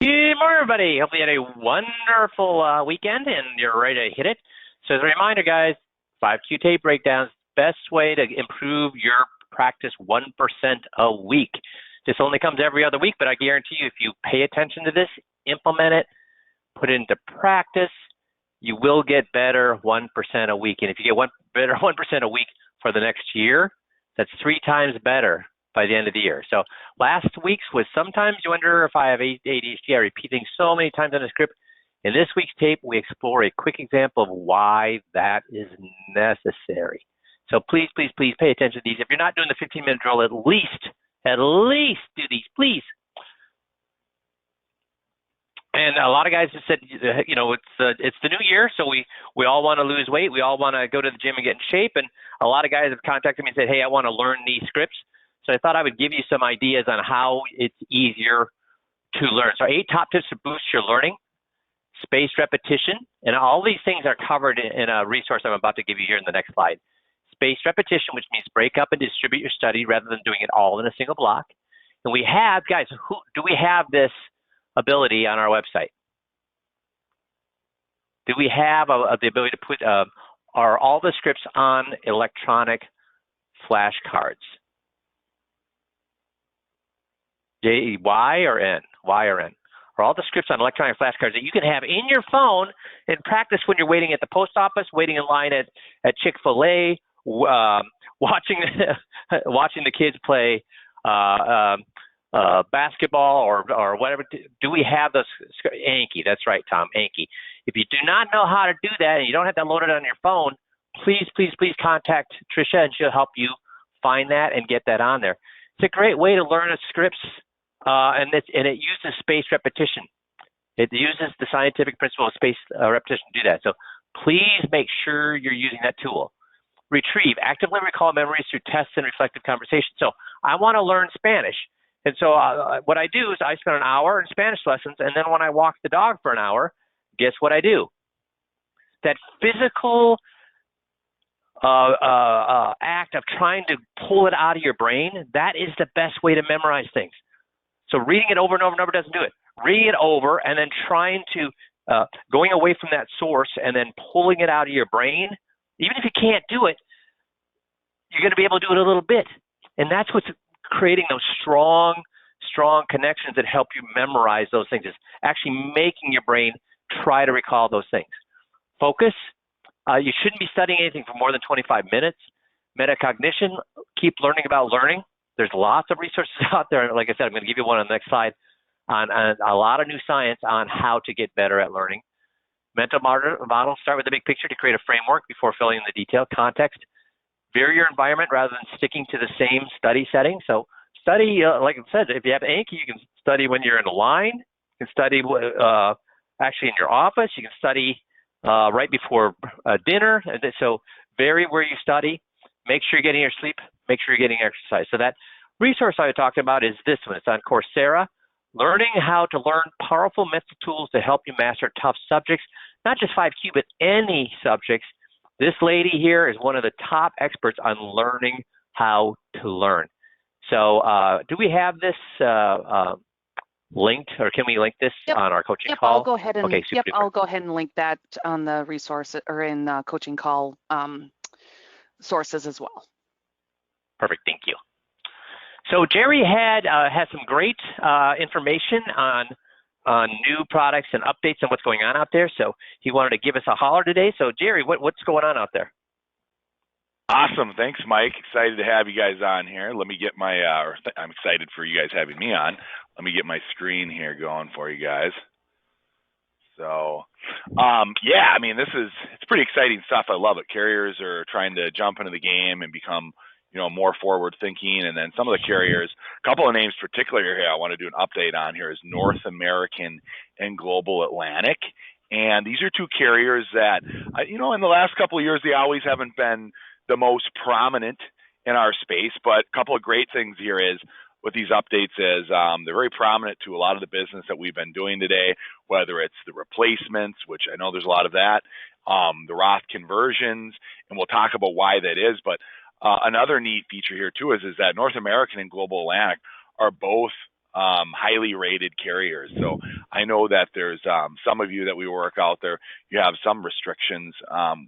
Good morning, everybody. Hopefully you had a wonderful weekend and you're ready to hit it. So as a reminder, guys, 5Q tape breakdowns, best way to improve your practice 1% a week. This only comes every other week, but I guarantee you if you pay attention to this, implement it, put it into practice, you will get better 1% a week. And if you get better 1% a week for the next year, that's 3 times better by the end of the year. So last week's was sometimes you wonder if I have ADHD. I repeat things so many times on the script. In this week's tape, we explore a quick example of why that is necessary. So please, please, please pay attention to these. If you're not doing the 15-minute drill, at least do these, please. And a lot of guys have said, you know, it's the new year, so we all want to lose weight. We all want to go to the gym and get in shape. And a lot of guys have contacted me and said, hey, I want to learn these scripts. So I thought I would give you some ideas on how it's easier to learn. So 8 top tips to boost your learning, spaced repetition, and all these things are covered in a resource I'm about to give you here in the next slide. Spaced repetition, which means break up and distribute your study rather than doing it all in a single block. And we have, guys, do we have this ability on our website? Do we have the ability to put are all the scripts on electronic flashcards? Y or N? Y or N? Are all the scripts on electronic flashcards that you can have in your phone and practice when you're waiting at the post office, waiting in line at Chick-fil-A, watching the kids play basketball or whatever. Do we have those? Anki, that's right, Tom, Anki. If you do not know how to do that and you don't have that loaded on your phone, please, please, please contact Tricia and she'll help you find that and get that on there. It's a great way to learn the scripts, and it uses spaced repetition. It uses the scientific principle of spaced repetition to do that. So please make sure you're using that tool. Retrieve, actively recall memories through tests and reflective conversation. So I want to learn Spanish. And so what I do is I spend an hour in Spanish lessons, and then when I walk the dog for an hour, guess what I do? That physical act of trying to pull it out of your brain, that is the best way to memorize things. So reading it over and over and over doesn't do it. Reading it over and then trying to, going away from that source and then pulling it out of your brain, even if you can't do it, you're going to be able to do it a little bit. And that's what's creating those strong connections that help you memorize those things, is actually making your brain try to recall those things. Focus. You shouldn't be studying anything for more than 25 minutes. Metacognition, keep learning about learning. There's lots of resources out there. Like I said, I'm going to give you one on the next slide on a lot of new science on how to get better at learning. Mental model, start with the big picture to create a framework before filling in the detail. Context, vary your environment rather than sticking to the same study setting. So study, like I said, if you have Anki, you can study when you're in a line. You can study actually in your office. You can study right before dinner. So vary where you study. Make sure you're getting your sleep. Make sure you're getting exercise. So that resource I was talking about is this one. It's on Coursera. Learning how to learn powerful mental tools to help you master tough subjects, not just 5Q, but any subjects. This lady here is one of the top experts on learning how to learn. So do we have this linked, or can we link this on our coaching call? I'll go ahead and, okay, I'll go ahead and link that on the resource or in coaching call sources as well. Perfect, thank you. So Jerry has some great information on new products and updates and what's going on out there. So he wanted to give us a holler today. So Jerry, what's going on out there? Awesome. Thanks, Mike. Excited to have you guys on here. Let me get my, I'm excited for you guys having me on. Let me get my screen here going for you guys. So, yeah, I mean, it's pretty exciting stuff. I love it. Carriers are trying to jump into the game and become, you know, more forward thinking. And then some of the carriers, a couple of names particularly here I want to do an update on here is North American and Global Atlantic. And these are two carriers that, you know, in the last couple of years, they always haven't been the most prominent in our space. But a couple of great things here is with these updates is they're very prominent to a lot of the business that we've been doing today, whether it's the replacements, which I know there's a lot of that, the Roth conversions, and we'll talk about why that is. But another neat feature here too is that North American and Global Atlantic are both highly rated carriers. So I know that there's some of you that we work out there, you have some restrictions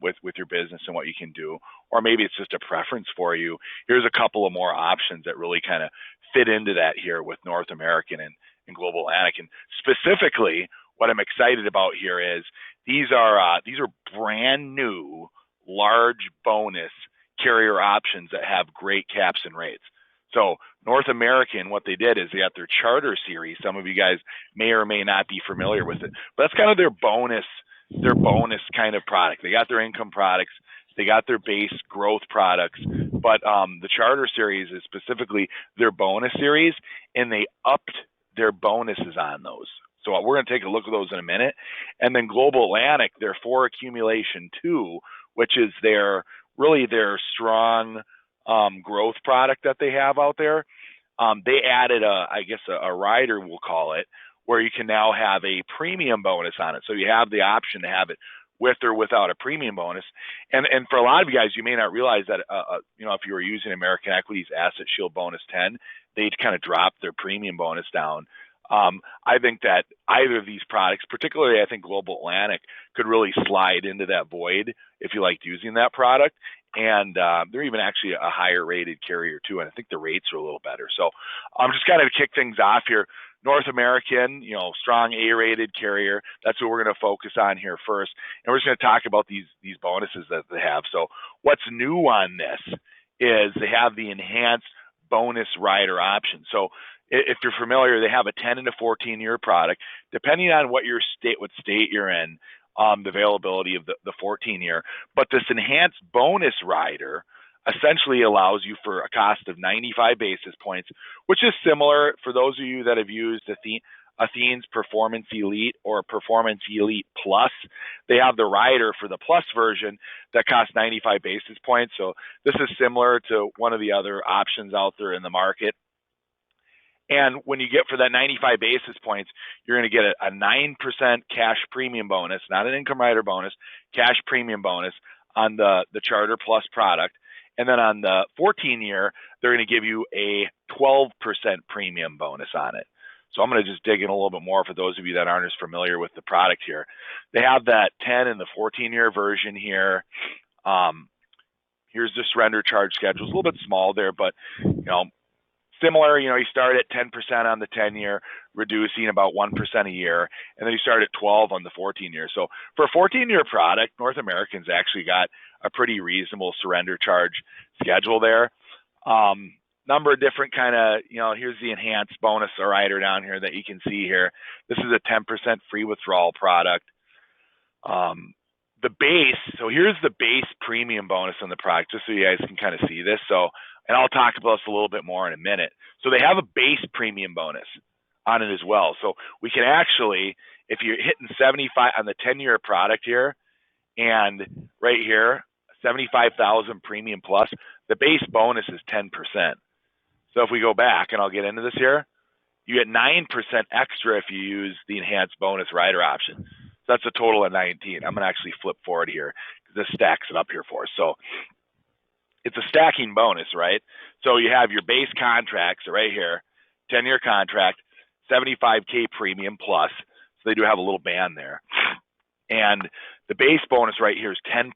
with your business and what you can do, or maybe it's just a preference for you. Here's a couple of more options that really kind of fit into that here with North American and Global Atlantic. And specifically, what I'm excited about here is these are brand new large bonus carrier options that have great caps and rates. So North American, what they did is they got their charter series. Some of you guys may or may not be familiar with it, but that's kind of their bonus kind of product. They got their income products, they got their base growth products, but the charter series is specifically their bonus series, and they upped their bonuses on those. So we're going to take a look at those in a minute. And then Global Atlantic, their 4 Accumulation 2, which is their strong growth product that they have out there. They added a rider, we'll call it, where you can now have a premium bonus on it. So you have the option to have it with or without a premium bonus. And for a lot of you guys, you may not realize that, if you were using American Equity's Asset Shield Bonus 10, they'd kind of drop their premium bonus down. I think that either of these products, particularly I think Global Atlantic, could really slide into that void if you liked using that product. And they're even actually a higher rated carrier too, and I think the rates are a little better. So I'm just kind of kick things off here. North American, strong A-rated carrier. That's what we're going to focus on here first, and we're just going to talk about these bonuses that they have. So what's new on this is they have the enhanced bonus rider option. So if you're familiar, they have a 10 and a 14-year product, depending on what state you're in. The availability of the 14-year, but this enhanced bonus rider essentially allows you for a cost of 95 basis points, which is similar for those of you that have used Athene's Performance Elite or Performance Elite Plus. They have the rider for the Plus version that costs 95 basis points. So this is similar to one of the other options out there in the market. And when you get for that 95 basis points, you're going to get a 9% cash premium bonus, not an income rider bonus, cash premium bonus on the Charter Plus product. And then on the 14-year, they're going to give you a 12% premium bonus on it. So I'm going to just dig in a little bit more for those of you that aren't as familiar with the product here. They have that 10 and the 14-year version here. Here's the surrender charge schedule. It's a little bit small there, but similar, you start at 10% on the 10-year, reducing about 1% a year, and then you start at 12 on the 14-year. So for a 14-year product, North American's actually got a pretty reasonable surrender charge schedule there. Number of different kind of, here's the enhanced bonus rider down here that you can see here. This is a 10% free withdrawal product. The base, so here's the base premium bonus on the product, just so you guys can kind of see this. So, and I'll talk about this a little bit more in a minute. So they have a base premium bonus on it as well. So we can actually, if you're hitting 75 on the 10-year product here, and right here, 75,000 premium plus, the base bonus is 10%. So if we go back, and I'll get into this here, you get 9% extra if you use the enhanced bonus rider option. So that's a total of 19. I'm going to actually flip forward here because this stacks it up here for us. So it's a stacking bonus, right? So you have your base contracts right here, 10-year contract, 75K premium plus. So they do have a little band there. And the base bonus right here is 10%.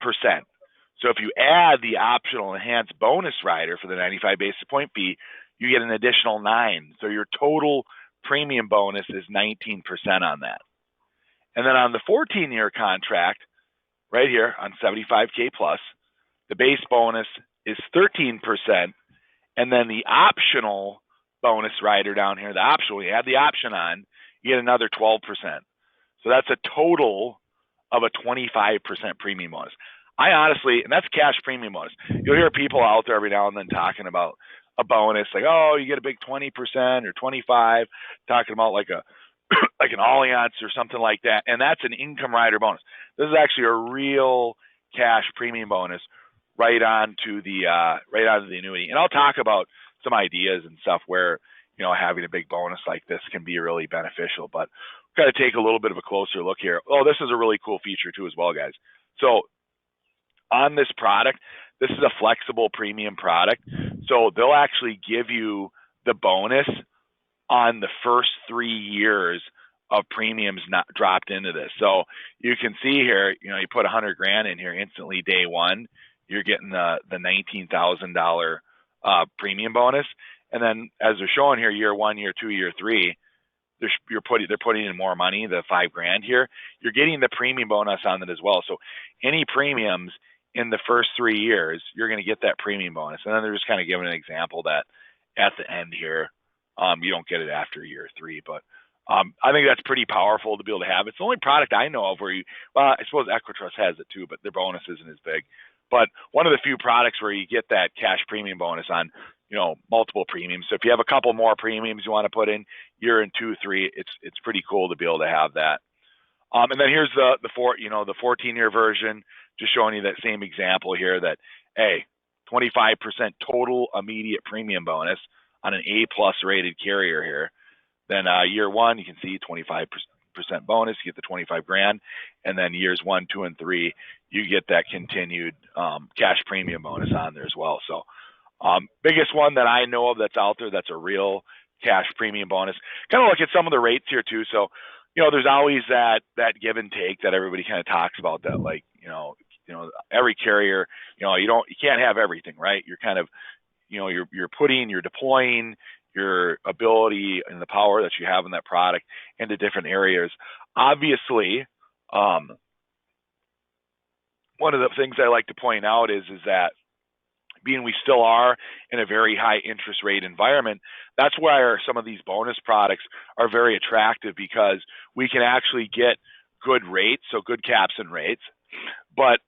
So if you add the optional enhanced bonus rider for the 95 basis point fee, you get an additional 9. So your total premium bonus is 19% on that. And then on the 14-year contract, right here on 75K plus, the base bonus is 13%, and then the optional bonus rider down here, the optional, you add the option on, you get another 12%. So that's a total of a 25% premium bonus. I honestly, and that's cash premium bonus. You'll hear people out there every now and then talking about a bonus, like, oh, you get a big 20% or 25%, talking about like an Allianz or something like that, and that's an income rider bonus. This is actually a real cash premium bonus right onto the annuity. And I'll talk about some ideas and stuff where having a big bonus like this can be really beneficial. But we've got to take a little bit of a closer look here. Oh, this is a really cool feature too as well, guys. So on this product, this is a flexible premium product. So they'll actually give you the bonus on the first 3 years of premiums not dropped into this. So you can see here, you put 100 grand in here instantly day one, you're getting the $19,000 premium bonus. And then as they're showing here, year 1, year 2, year 3, they're putting in more money, the 5 grand here. You're getting the premium bonus on it as well. So any premiums in the first 3 years, you're going to get that premium bonus. And then they're just kind of giving an example that at the end here, you don't get it after year 3. But I think that's pretty powerful to be able to have. It's the only product I know of where I suppose Equitrust has it too, but their bonus isn't as big. But one of the few products where you get that cash premium bonus on, multiple premiums. So if you have a couple more premiums you want to put in year 2, 3, it's pretty cool to be able to have that. And then here's the 14-year version, just showing you that same example here that, hey, 25% total immediate premium bonus on an A+ rated carrier here. Then year 1, you can see 25% bonus, you get the 25 grand. And then years 1, 2, and 3, you get that continued cash premium bonus on there as well. So biggest one that I know of that's out there that's a real cash premium bonus. Kind of look at some of the rates here too. So, there's always that give and take that everybody kind of talks about, that like, every carrier, you can't have everything, right? You're kind of, you're deploying your ability and the power that you have in that product into different areas. Obviously, one of the things I like to point out is that being we still are in a very high interest rate environment, that's why some of these bonus products are very attractive, because we can actually get good rates, so good caps and rates, but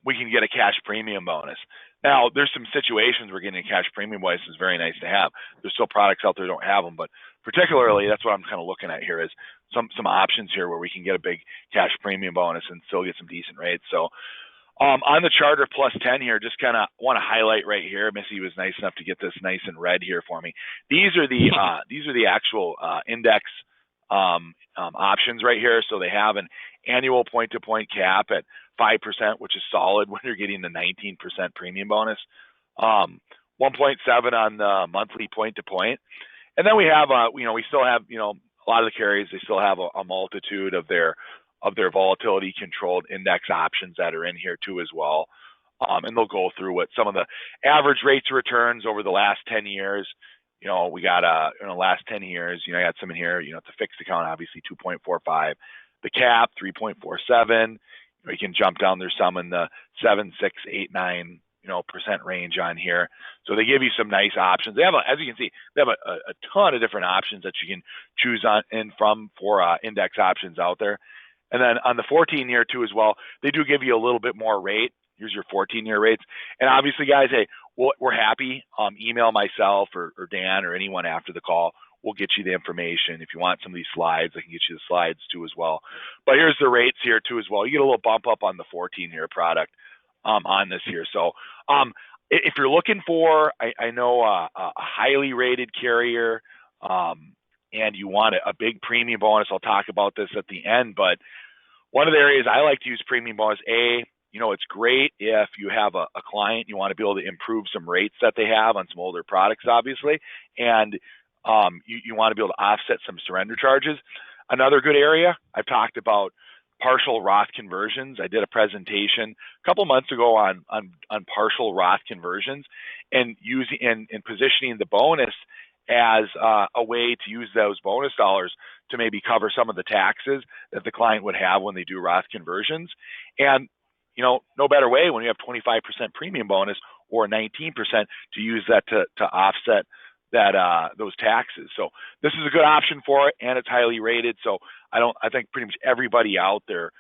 we can get a cash premium bonus. Now, there's some situations where getting a cash premium bonus is very nice to have. There's still products out there that don't have them, but particularly that's what I'm kind of looking at here is some options here where we can get a big cash premium bonus and still get some decent rates. So on the Charter Plus 10 here, just kind of want to highlight right here. Missy was nice enough to get this nice and red here for me. These are the actual index options right here. So they have an annual point-to-point cap at 5%, which is solid when you're getting the 19% premium bonus. 1.7 on the monthly point-to-point, and then we have we still have a lot of the carriers, they still have a multitude of their volatility controlled index options that are in here too as well. And they'll go through what some of the average rates of returns over the last 10 years. We got in the last 10 years, I got some in here, the fixed account, obviously 2.45, the cap 3.47. You can jump down. There's some in the 7, 6, 8, 9, % range on here. So they give you some nice options. They have, as you can see, they have a ton of different options that you can choose on and from for index options out there. And then on the 14-year too as well, they do give you a little bit more rate. Here's your 14-year rates. And obviously, guys, hey, we're happy. Email myself or Dan or anyone after the call. We'll get you the information. If you want some of these slides, I can get you the slides too as well. But here's the rates here too as well. You get a little bump up on the 14-year product on this here. So if you're looking for, I know a highly rated carrier and you want a big premium bonus, I'll talk about this at the end. But one of the areas I like to use premium bonus, it's great if you have a client, you want to be able to improve some rates that they have on some older products, obviously, and you want to be able to offset some surrender charges. Another good area, I've talked about partial Roth conversions. I did a presentation a couple months ago on partial Roth conversions and using and positioning the bonus as a way to use those bonus dollars to maybe cover some of the taxes that the client would have when they do Roth conversions. And no better way when you have 25% premium bonus or 19% to use that to offset that those taxes. So this is a good option for it, and it's highly rated. So I think pretty much everybody out there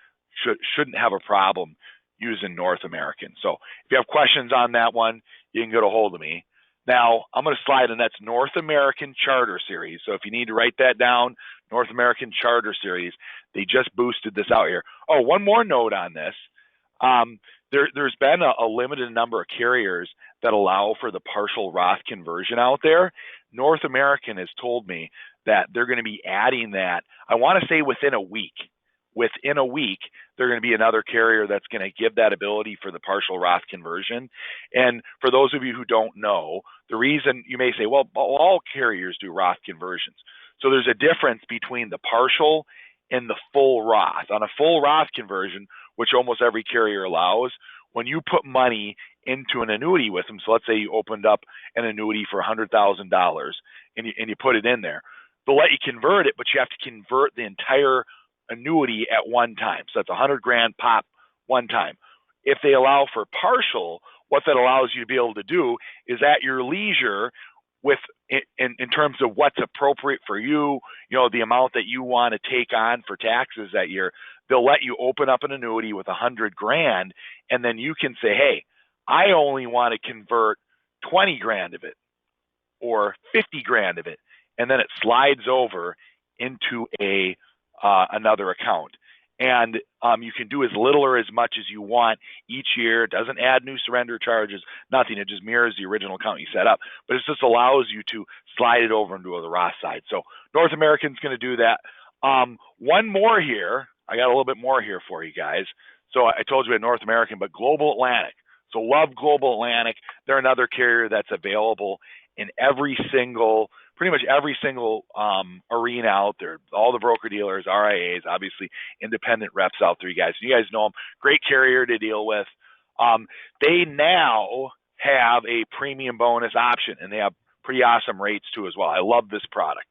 shouldn't have a problem using North American. So if you have questions on that one, you can get a hold of me. Now I'm going to slide, and that's North American Charter Series. So if you need to write that down, North American Charter Series, they just boosted this out here. Oh, one more note on this. There's been a limited number of carriers that allow for the partial Roth conversion out there. North American has told me that they're going to be adding that, I want to say within a week, within a week, there's going to be another carrier that's going to give that ability for the partial Roth conversion. And for those of you who don't know, the reason you may say, well, all carriers do Roth conversions. So there's a difference between the partial and the full Roth. On a full Roth conversion, which almost every carrier allows, when you put money into an annuity with them, so let's say you opened up an annuity for $100,000 and you put it in there, they'll let you convert it, but you have to convert the entire annuity at one time. So that's $100,000 pop one time. If they allow for partial, what that allows you to be able to do is at your leisure, with in terms of what's appropriate for you, the amount that you want to take on for taxes that year, they'll let you open up an annuity with $100,000, and then you can say, hey, I only want to convert $20,000 of it or $50,000 of it, and then it slides over into another account. And you can do as little or as much as you want each year. It doesn't add new surrender charges, nothing. It just mirrors the original account you set up. But it just allows you to slide it over into the Roth side. So North American's going to do that. One more here. I got a little bit more here for you guys. So I told you about North American, but Global Atlantic. So love Global Atlantic. They're another carrier that's available in pretty much every single arena out there. All the broker dealers, RIAs, obviously independent reps out there. You guys know them. Great carrier to deal with. They now have a premium bonus option, and they have pretty awesome rates too as well. I love this product.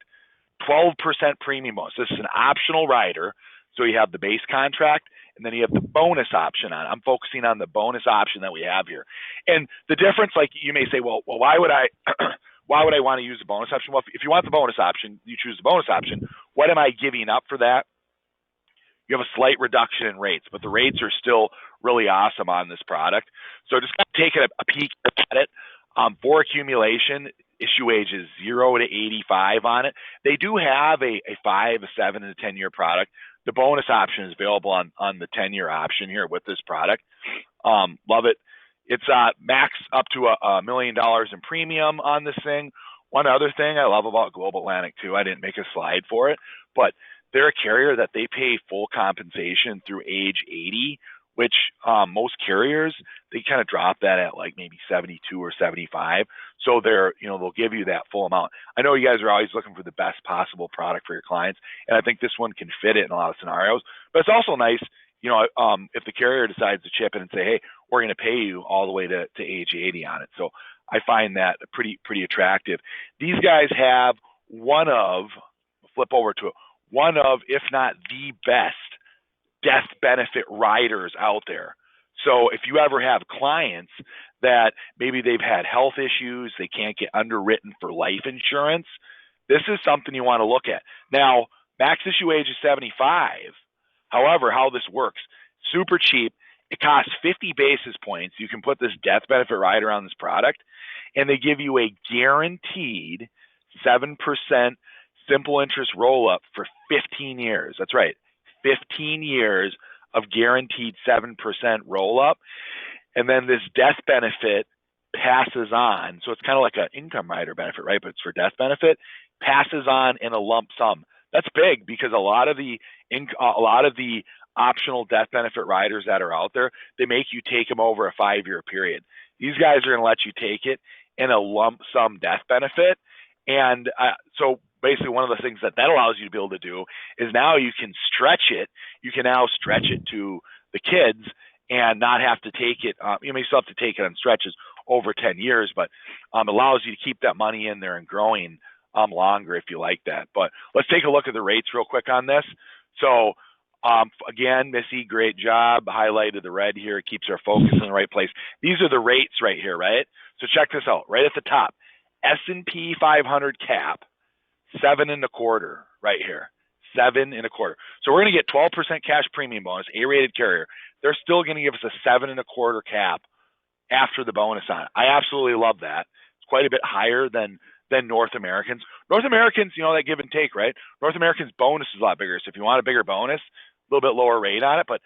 12% premium bonus. This is an optional rider. So you have the base contract, and then you have the bonus option on. I'm focusing on the bonus option that we have here. And the difference, like you may say, well, why would I want to use the bonus option? Well, if you want the bonus option, you choose the bonus option. What am I giving up for that? You have a slight reduction in rates, but the rates are still really awesome on this product. So just kind of taking a peek at it. For accumulation, issue age is 0 to 85 on it. They do have a 5, a 7, and a 10-year product. The bonus option is available on the 10-year option here with this product. Love it. It's max up to $1 million in premium on this thing. One other thing I love about Global Atlantic too, I didn't make a slide for it, but they're a carrier that they pay full compensation through age 80, which most carriers, they kind of drop that at like maybe 72 or 75. So they'll give you that full amount. I know you guys are always looking for the best possible product for your clients, and I think this one can fit it in a lot of scenarios. But it's also nice, if the carrier decides to chip in and say, hey, we're going to pay you all the way to age 80 on it. So I find that pretty attractive. These guys have flip over to it, one of, if not the best, death benefit riders out there. So if you ever have clients that maybe they've had health issues, they can't get underwritten for life insurance, this is something you want to look at. Now, max issue age is 75. However, how this works, super cheap. It costs 50 basis points. You can put this death benefit rider on this product, and they give you a guaranteed 7% simple interest roll-up for 15 years. That's right, 15 years of guaranteed 7% roll-up. And then this death benefit passes on. So it's kind of like an income rider benefit, right? But it's for death benefit, passes on in a lump sum. That's big because a lot of the optional death benefit riders that are out there, they make you take them over a 5-year period. These guys are going to let you take it in a lump sum death benefit. And so basically one of the things that allows you to be able to do is now you can stretch it. You can now stretch it to the kids and not have to take it. You may still have to take it on stretches over 10 years, but allows you to keep that money in there and growing longer if you like that. But let's take a look at the rates real quick on this. So again, Missy, great job. Highlighted the red here. It keeps our focus in the right place. These are the rates right here, right? So check this out. Right at the top, S&P 500 cap, 7.25 right here, 7.25. So we're going to get 12% cash premium bonus, A-rated carrier. They're still going to give us a 7.25 cap after the bonus on it. I absolutely love that. It's quite a bit higher than North Americans. North Americans, that give and take, right? North Americans bonus is a lot bigger. So if you want a bigger bonus, a little bit lower rate on it, but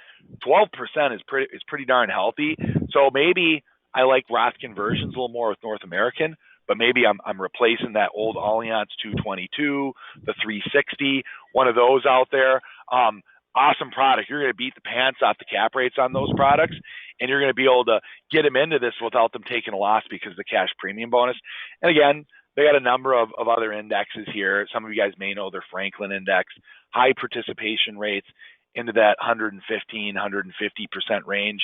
12% is pretty darn healthy. So maybe I like Roth conversions a little more with North American, but maybe I'm replacing that old Allianz 222, the 360, one of those out there. awesome product. You're going to beat the pants off the cap rates on those products, and you're going to be able to get them into this without them taking a loss because of the cash premium bonus. And again, they got a number of other indexes here. Some of you guys may know their Franklin index, high participation rates into that 115, 150% range.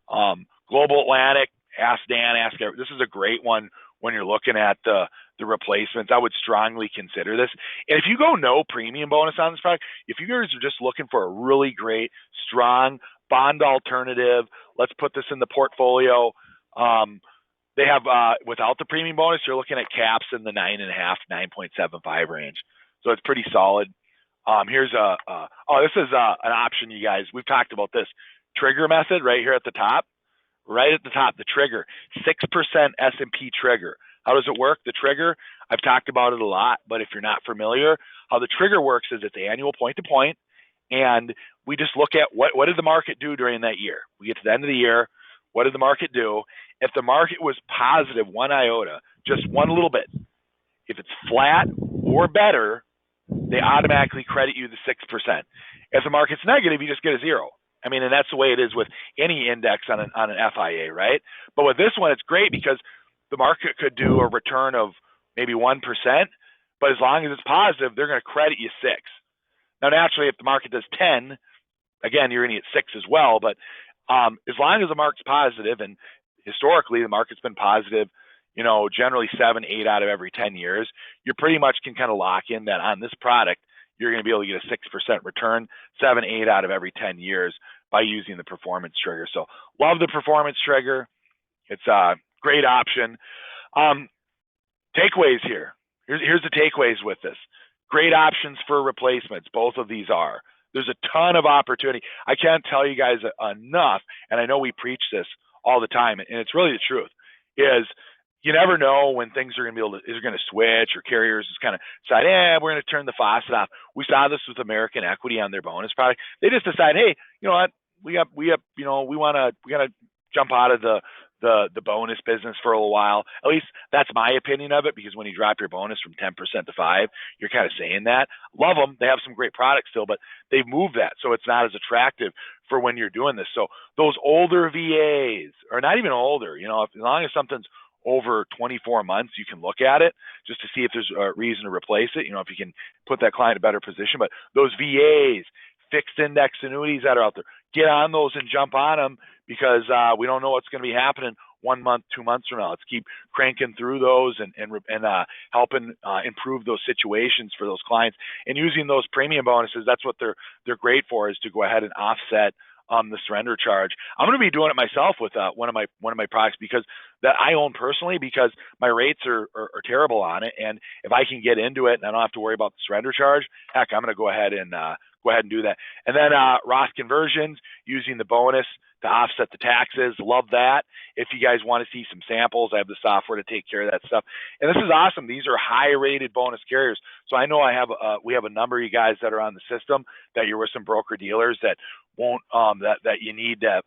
Global Atlantic, ask Dan, ask everyone. This is a great one when you're looking at the replacements. I would strongly consider this. And if you go no premium bonus on this product, if you guys are just looking for a really great, strong bond alternative, let's put this in the portfolio. They have, without the premium bonus, you're looking at caps in the 9.5, 9.75 range. So it's pretty solid. Here's this is an option, you guys. We've talked about this trigger method right here at the top. Right at the top, the trigger, 6% S&P trigger. How does it work? The trigger, I've talked about it a lot, but if you're not familiar, how the trigger works is it's annual point to point, and we just look at what did the market do during that year. We get to the end of the year, what did the market do? If the market was positive 1 iota, just one little bit, if it's flat or better, they automatically credit you the 6%. If the market's negative, you just get a 0. I mean, and that's the way it is with any index on an FIA, right? But with this one, it's great because the market could do a return of maybe 1%, but as long as it's positive, they're going to credit you 6. Now, naturally, if the market does 10, again, you're going to get 6 as well. But as long as the market's positive, and historically the market's been positive, generally 7, 8 out of every 10 years, you pretty much can kind of lock in that on this product, you're going to be able to get a 6% return, 7, 8 out of every 10 years by using the performance trigger. So love the performance trigger. It's a great option. Takeaways here. Here's the takeaways with this. Great options for replacements. Both of these are. There's a ton of opportunity. I can't tell you guys enough, and I know we preach this all the time, and it's really the truth, is you never know when things are going to switch, or carriers just kind of decide, we're going to turn the faucet off. We saw this with American Equity on their bonus product. They just decide, hey, you know what, we got to jump out of the bonus business for a little while. At least that's my opinion of it, because when you drop your bonus from 10% to 5%, you're kind of saying that. Love them. They have some great products still, but they've moved that, so it's not as attractive for when you're doing this. So those older VAs, or not even older, as long as something's over 24 months, you can look at it just to see if there's a reason to replace it, if you can put that client in a better position. But those VAs, fixed index annuities that are out there, get on those and jump on them, because we don't know what's going to be happening 1 month, 2 months from now. Let's keep cranking through those and helping improve those situations for those clients, and using those premium bonuses. That's what they're great for, is to go ahead and offset the surrender charge. I'm going to be doing it myself with one of my products, because that I own personally, because my rates are terrible on it, and if I can get into it and I don't have to worry about the surrender charge, heck, I'm going to go ahead and do that. And then Roth conversions, using the bonus to offset the taxes. Love that. If you guys want to see some samples, I have the software to take care of that stuff. And this is awesome. These are high-rated bonus carriers. So I know we have a number of you guys that are on the system that you're with some broker dealers that won't that you need to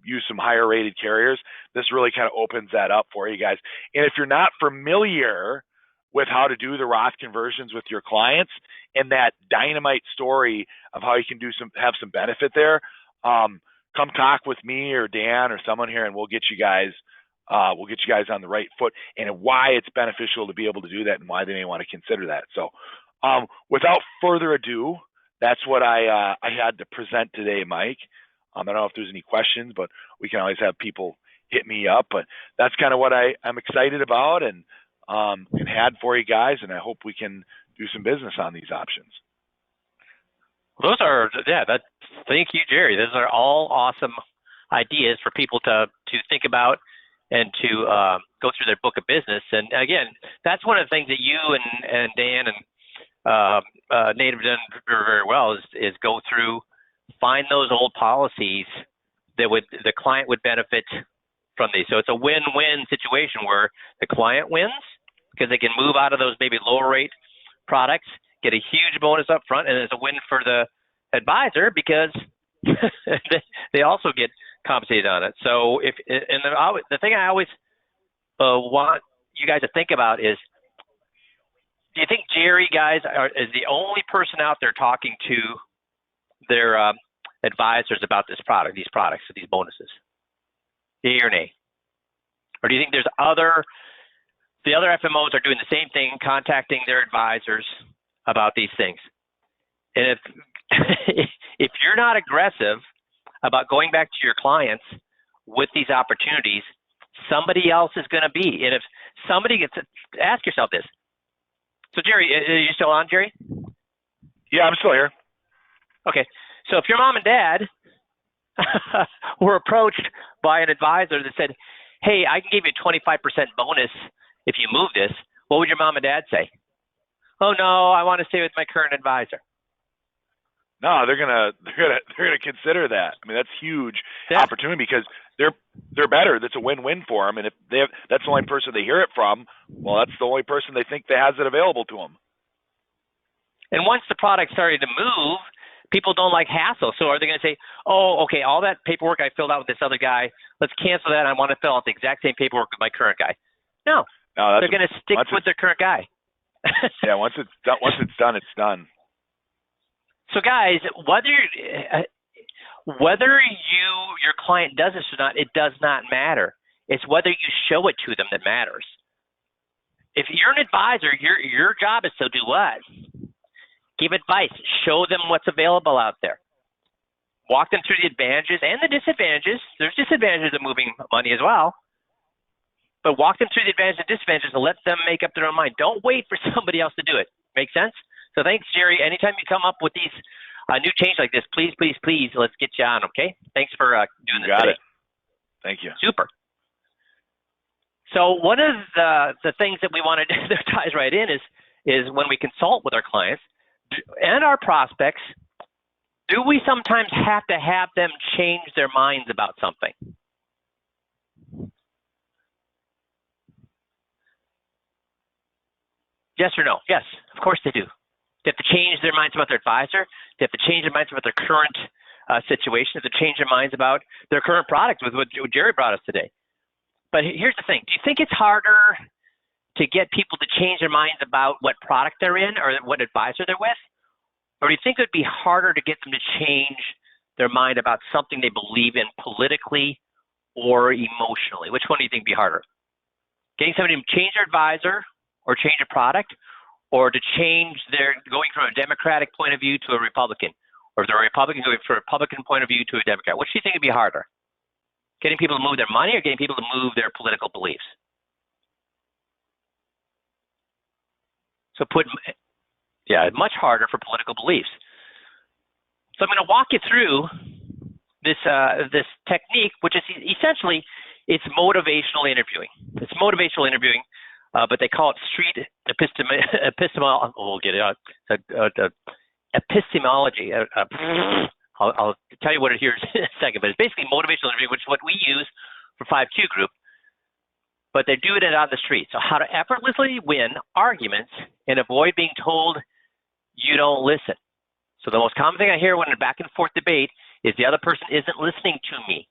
use some higher-rated carriers. This really kind of opens that up for you guys. And if you're not familiar with how to do the Roth conversions with your clients, and that dynamite story of how you can have some benefit there, come talk with me or Dan or someone here, and we'll get you guys on the right foot, and why it's beneficial to be able to do that, and why they may want to consider that. So without further ado, that's what I had to present today, Mike. I don't know if there's any questions, but we can always have people hit me up. But that's kind of what I'm excited about and had for you guys, and I hope we can do some business on these options. Those are, thank you, Jerry. Those are all awesome ideas for people to think about and to go through their book of business. And again, that's one of the things that you and Dan and Nate have done very, very well is go through, find those old policies that the client would benefit from these. So it's a win-win situation where the client wins because they can move out of those maybe lower rate products, get a huge bonus up front, and it's a win for the advisor because they also get compensated on it. So the thing I always want you guys to think about is, do you think Jerry, guys, is the only person out there talking to their advisors about these products, these bonuses? Yay or nay? Or do you think the other FMOs are doing the same thing, contacting their advisors about these things? And if you're not aggressive about going back to your clients with these opportunities, somebody else is going to be. And if somebody gets, ask yourself this. So Jerry, are you still on, Jerry? Yeah, I'm still here. Okay. So if your mom and dad were approached by an advisor that said, hey, I can give you a 25% bonus if you move this, what would your mom and dad say? Oh no, I want to stay with my current advisor. No, they're gonna consider that. I mean, that's huge opportunity because they're better. That's a win-win for them. And if that's the only person they hear it from, well, that's the only person they think that has it available to them. And once the product started to move, people don't like hassle. So are they going to say, oh, okay, all that paperwork I filled out with this other guy, let's cancel that. I want to fill out the exact same paperwork with my current guy. No, they're going to stick with their current guy. Yeah, once it's done, it's done. So guys, whether your client does this or not, it does not matter. It's whether you show it to them that matters. If you're an advisor, your job is to do what? Give advice. Show them what's available out there. Walk them through the advantages and the disadvantages. There's disadvantages of moving money as well. But walk them through the advantages and disadvantages and let them make up their own mind. Don't wait for somebody else to do it. Make sense? So thanks, Jerry. Anytime you come up with these new change like this, please, let's get you on, okay? Thanks for doing this today. Got it. Thank you. Super. So one of the things that we want to do that ties right in is when we consult with our clients and our prospects, do we sometimes have to have them change their minds about something? Yes or no? Yes, of course they do. They have to change their minds about their advisor. They have to change their minds about their current situation. They have to change their minds about their current product with what Jerry brought us today. But here's the thing. Do you think it's harder to get people to change their minds about what product they're in or what advisor they're with? Or do you think it would be harder to get them to change their mind about something they believe in politically or emotionally? Which one do you think would be harder? Getting somebody to change their advisor or change a product, or to change going from a Democratic point of view to a Republican, or if they're a Republican going from a Republican point of view to a Democrat? Which do you think would be harder? Getting people to move their money or getting people to move their political beliefs? So much harder for political beliefs. So I'm going to walk you through this technique, which is essentially, it's motivational interviewing. It's motivational interviewing, but they call it street epistemology. We'll get it out. Epistemology. I'll tell you what it here in a second, but it's basically motivational interviewing, which is what we use for 5Q group. But they do it on the street. So how to effortlessly win arguments and avoid being told you don't listen. So the most common thing I hear when in a back and forth debate is the other person isn't listening to me.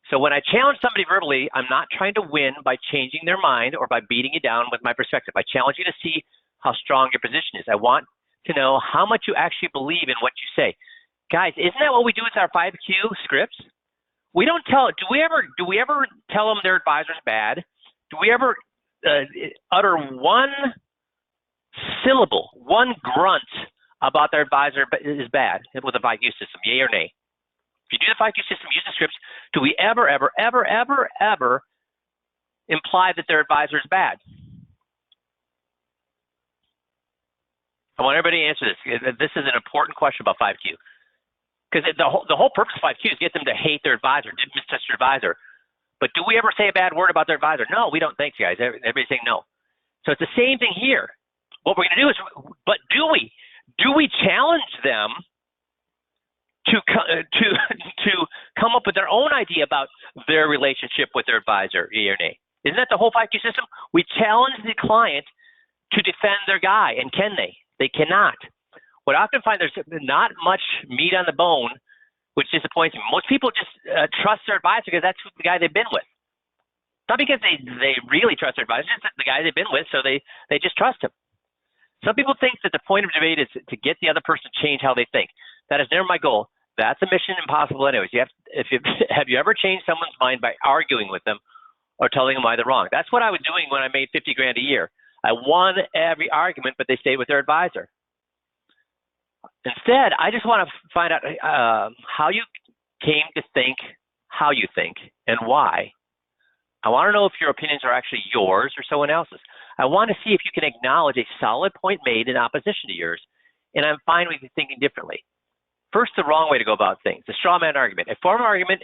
So when I challenge somebody verbally, I'm not trying to win by changing their mind or by beating you down with my perspective. I challenge you to see how strong your position is. I want to know how much you actually believe in what you say. Guys, isn't that what we do with our 5Q scripts? We don't do we ever tell them their advisor's bad? Do we ever utter one syllable, one grunt about their advisor is bad with the 5Q system, yay or nay? If you do the 5Q system, use the scripts, do we ever imply that their advisor is bad? I want everybody to answer this. This is an important question about 5Q. Because the whole purpose of 5Q is get them to hate their advisor, mistrust their advisor. But do we ever say a bad word about their advisor? No, we don't. Thanks, guys. Everybody's saying no. So it's the same thing here. What we're going to do is, but do we challenge them to come up with their own idea about their relationship with their advisor, yea or nay? Isn't that the whole 5Q system? We challenge the client to defend their guy, and can they? They cannot. What I often find, there's not much meat on the bone, which disappoints me. Most people just trust their advisor because that's the guy they've been with. Not because they really trust their advisor, it's just the guy they've been with, so they just trust him. Some people think that the point of debate is to get the other person to change how they think. That is never my goal. That's a mission impossible anyways. Have you ever changed someone's mind by arguing with them or telling them why they're wrong? That's what I was doing when I made 50 grand a year. I won every argument, but they stayed with their advisor. Instead, I just want to find out how you came to think how you think and why. I want to know if your opinions are actually yours or someone else's. I want to see if you can acknowledge a solid point made in opposition to yours, and I'm fine with you thinking differently. First, the wrong way to go about things, the straw man argument. A form of argument,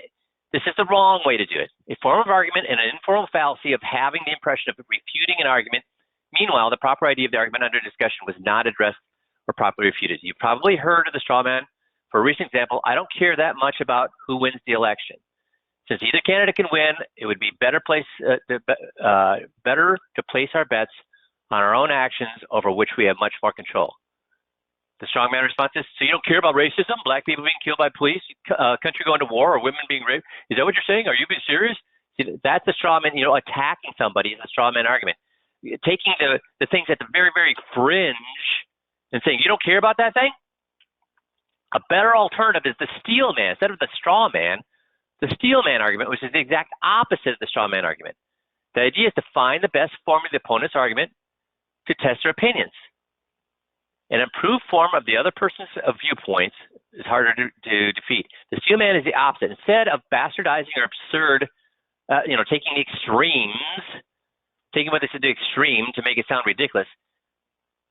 this is the wrong way to do it. A form of argument and an informal fallacy of having the impression of refuting an argument. Meanwhile, the proper idea of the argument under discussion was not addressed or properly refuted. You've probably heard of the straw man. For a recent example, I don't care that much about who wins the election. Since either candidate can win, it would be better to place our bets on our own actions over which we have much more control. The strongman response is, so you don't care about racism, black people being killed by police, country going to war, or women being raped? Is that what you're saying? Are you being serious? See, that's the strawman, attacking somebody is a strawman argument. Taking the things at the very, very fringe and saying, you don't care about that thing? A better alternative is the steel man. Instead of the straw man, the steel man argument, which is the exact opposite of the straw man argument. The idea is to find the best form of the opponent's argument to test their opinions. An improved form of the other person's viewpoints is harder to defeat. The steel man is the opposite. Instead of bastardizing or absurd, taking the extremes, taking what they said to the extreme to make it sound ridiculous,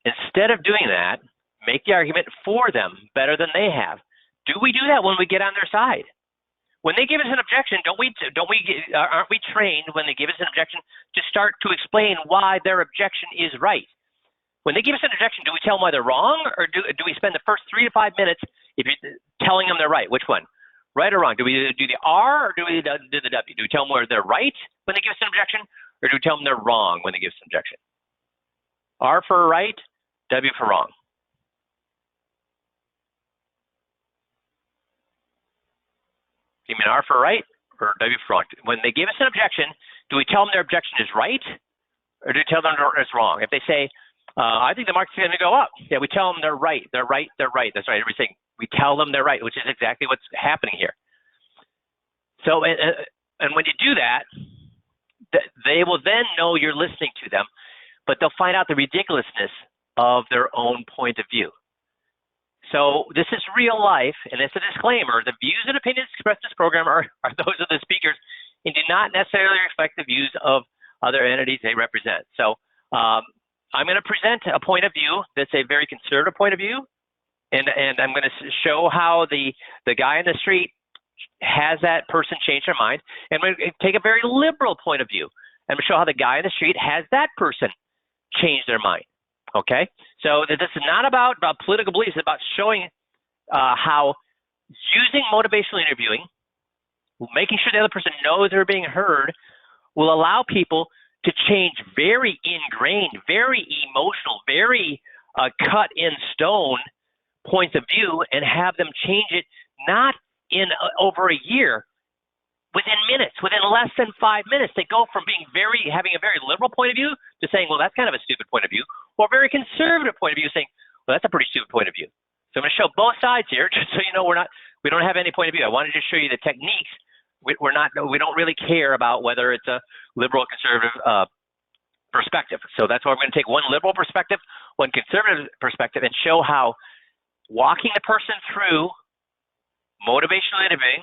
instead of doing that, make the argument for them better than they have. Do we do that when we get on their side? When they give us an objection, aren't we trained when they give us an objection to start to explain why their objection is right? When they give us an objection, do we tell them why they're wrong, or do we spend the first 3 to 5 minutes telling them they're right? Which one? Right or wrong? Do we do the R or do we do the W? Do we tell them where they're right when they give us an objection, or do we tell them they're wrong when they give us an objection? R for right, W for wrong. You mean R for right or W for wrong? When they give us an objection, do we tell them their objection is right, or do we tell them it's wrong? If they say, I think the market's going to go up, yeah, we tell them they're right. They're right. They're right. That's right. Everything. We tell them they're right, which is exactly what's happening here. So, and when you do that, they will then know you're listening to them, but they'll find out the ridiculousness of their own point of view. So this is real life, and it's a disclaimer. The views and opinions expressed in this program are those of the speakers and do not necessarily reflect the views of other entities they represent. So I'm going to present a point of view that's a very conservative point of view, and I'm going to show how the guy in the street has that person change their mind, and I'm going to take a very liberal point of view and show how the guy in the street has that person change their mind. Okay, so this is not about political beliefs. It's about showing how using motivational interviewing, making sure the other person knows they're being heard, will allow people to change very ingrained, very emotional, very cut in stone points of view and have them change it not in over a year, within minutes, within less than 5 minutes. They go from having a very liberal point of view to saying, well, that's kind of a stupid point of view, or a very conservative point of view saying, well, that's a pretty stupid point of view. So I'm going to show both sides here, just so you know we don't have any point of view. I wanted to show you the techniques. We don't really care about whether it's a liberal or conservative perspective. So that's why we're going to take one liberal perspective, one conservative perspective, and show how walking the person through motivational interviewing,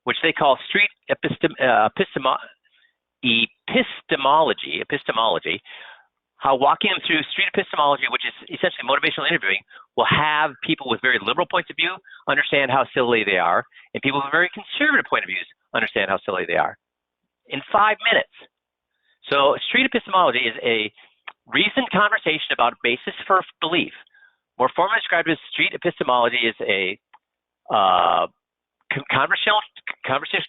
which they call street epistemology, how walking them through street epistemology, which is essentially motivational interviewing, will have people with very liberal points of view understand how silly they are, and people with very conservative point of views understand how silly they are in 5 minutes. So street epistemology is a reasoned conversation about basis for belief. More formally described as street epistemology is a conversational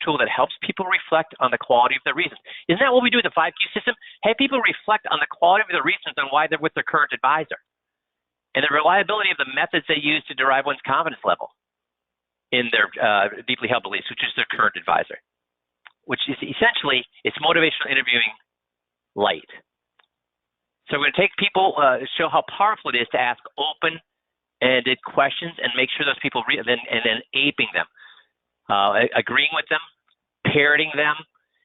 tool that helps people reflect on the quality of their reasons. Isn't that what we do with the 5Q system? Have people reflect on the quality of their reasons on why they're with their current advisor, and the reliability of the methods they use to derive one's confidence level in their deeply held beliefs, which is their current advisor, which is essentially, it's motivational interviewing light. So we're going to take people, show how powerful it is to ask open, and did questions and make sure those people and then aping them, agreeing with them, parroting them,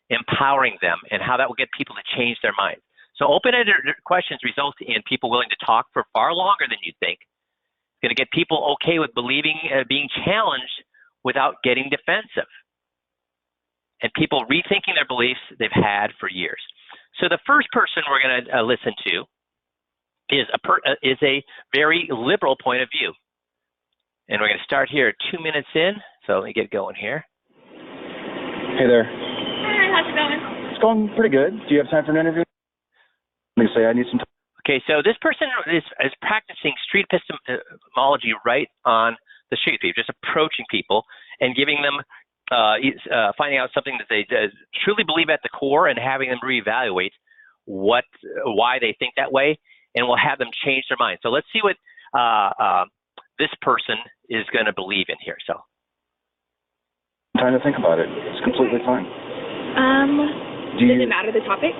empowering them, and how that will get people to change their minds. So open-ended questions result in people willing to talk for far longer than you think. It's going to get people okay with believing, being challenged without getting defensive, and people rethinking their beliefs they've had for years. So the first person we're going to listen to is a very liberal point of view. And we're going to start here 2 minutes in. So let me get going here. Hey there. Hi, how's it going? It's going pretty good. Do you have time for an interview? Let me say I need some time. Okay, so this person is practicing street epistemology right on the street. They're just approaching people and giving them, finding out something that they truly believe at the core and having them reevaluate why they think that way, and we'll have them change their mind. So let's see what this person is going to believe in here. So, Time to think about it. It's completely fine. Does it matter the topic?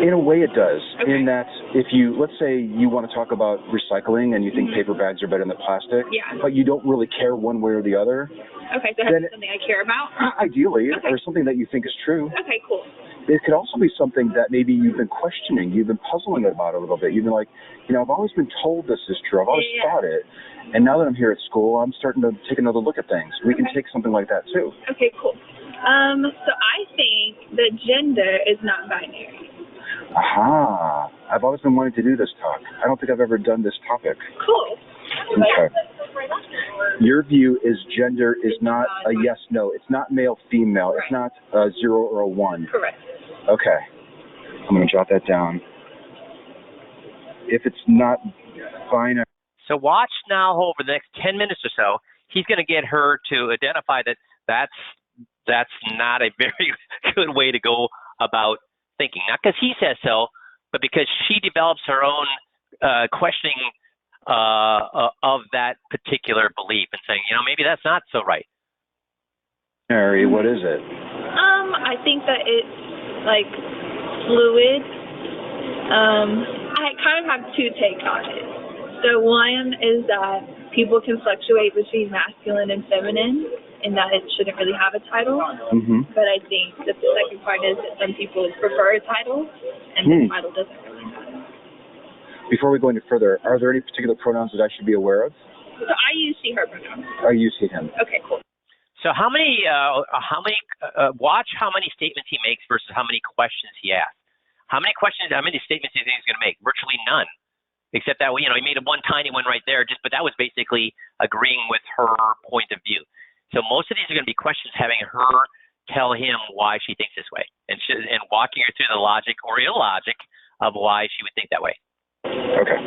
In a way, it does. Okay. In that, if you, let's say you want to talk about recycling and you think paper bags are better than plastic, Yeah. but you don't really care one way or the other. Okay, so it has to be something I care about? Ideally, Okay. or something that you think is true. Okay, cool. It could also be something that maybe you've been questioning, you've been puzzling about a little bit. You've been like, I've always been told this is true. I've always thought it. And now that I'm here at school, I'm starting to take another look at things. We can take something like that too. Okay, cool. So I think that gender is not binary. Aha. I've always been wanting to do this talk. I don't think I've ever done this topic. Cool. Okay. Your view is gender is not a yes, no. It's not male, female. It's not a 0 or a 1. Correct. Okay. I'm going to jot that down. If it's not binary. So watch now over the next 10 minutes or so. He's going to get her to identify that that's not a very good way to go about thinking. Not because he says so, but because she develops her own questioning of that particular belief and saying, maybe that's not so right. What is it? I think that it's like fluid. I kind of have two takes on it. So one is that people can fluctuate between masculine and feminine, and that it shouldn't really have a title. Mm-hmm. But I think that the second part is that some people prefer a title, and the title doesn't really matter. Before we go any further, are there any particular pronouns that I should be aware of? So I use she, her pronouns. I use he, him. Okay, cool. So watch how many statements he makes versus how many questions he asks. How many statements do you think he's going to make? Virtually none. Except that, he made one tiny one right there, but that was basically agreeing with her point of view. So most of these are going to be questions having her tell him why she thinks this way, and walking her through the logic or illogic of why she would think that way. Okay.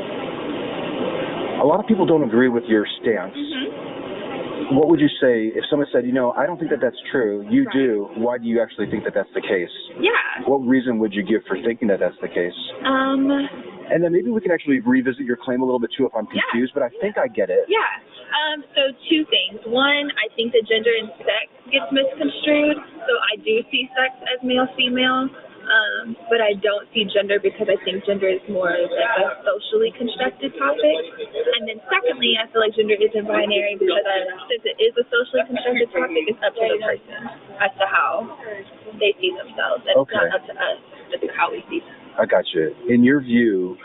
A lot of people don't agree with your stance. Mm-hmm. What would you say if someone said, I don't think that that's true. You do. Why do you actually think that that's the case? Yeah. What reason would you give for thinking that that's the case? And then maybe we can actually revisit your claim a little bit too if I'm confused, but I think I get it. Yeah. So two things. One, I think that gender and sex gets misconstrued. So I do see sex as male, female, but I don't see gender because I think gender is more like a socially constructed topic. And then secondly, I feel like gender isn't binary because since it is a socially constructed topic, it's up to the person as to how they see themselves. And it's not up to us as to how we see them. I got you. In your view,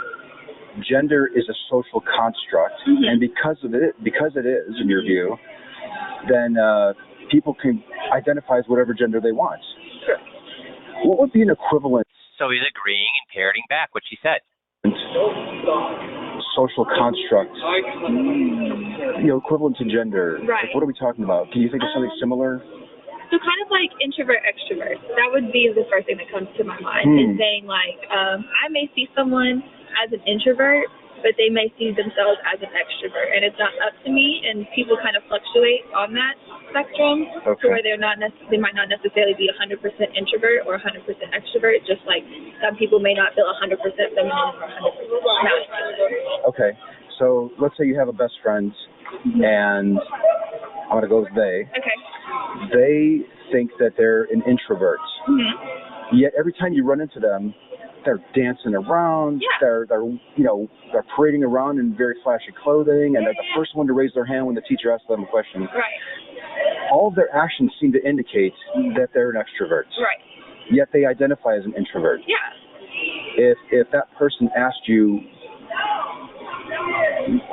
gender is a social construct, and because it is, in your view, then people can identify as whatever gender they want. Sure. What would be an equivalent? So he's agreeing and parroting back what she said. Social construct, equivalent to gender. Right. Like, what are we talking about? Can you think of something similar? So kind of like introvert, extrovert. That would be the first thing that comes to my mind. Is saying like, I may see someone as an introvert, but they may see themselves as an extrovert, and it's not up to me. And people kind of fluctuate on that spectrum, to where they might not necessarily be 100% introvert or 100% extrovert. Just like some people may not feel 100% feminine or 100% masculine. Okay, so let's say you have a best friend, and I'm gonna go with they. Okay. They think that they're an introvert. Mm-hmm. Yet every time you run into them, they're dancing around, Yeah. they're parading around in very flashy clothing, and they're the first one to raise their hand when the teacher asks them a question. Right. All of their actions seem to indicate that they're an extrovert. Right. Yet they identify as an introvert. Yeah. If that person asked you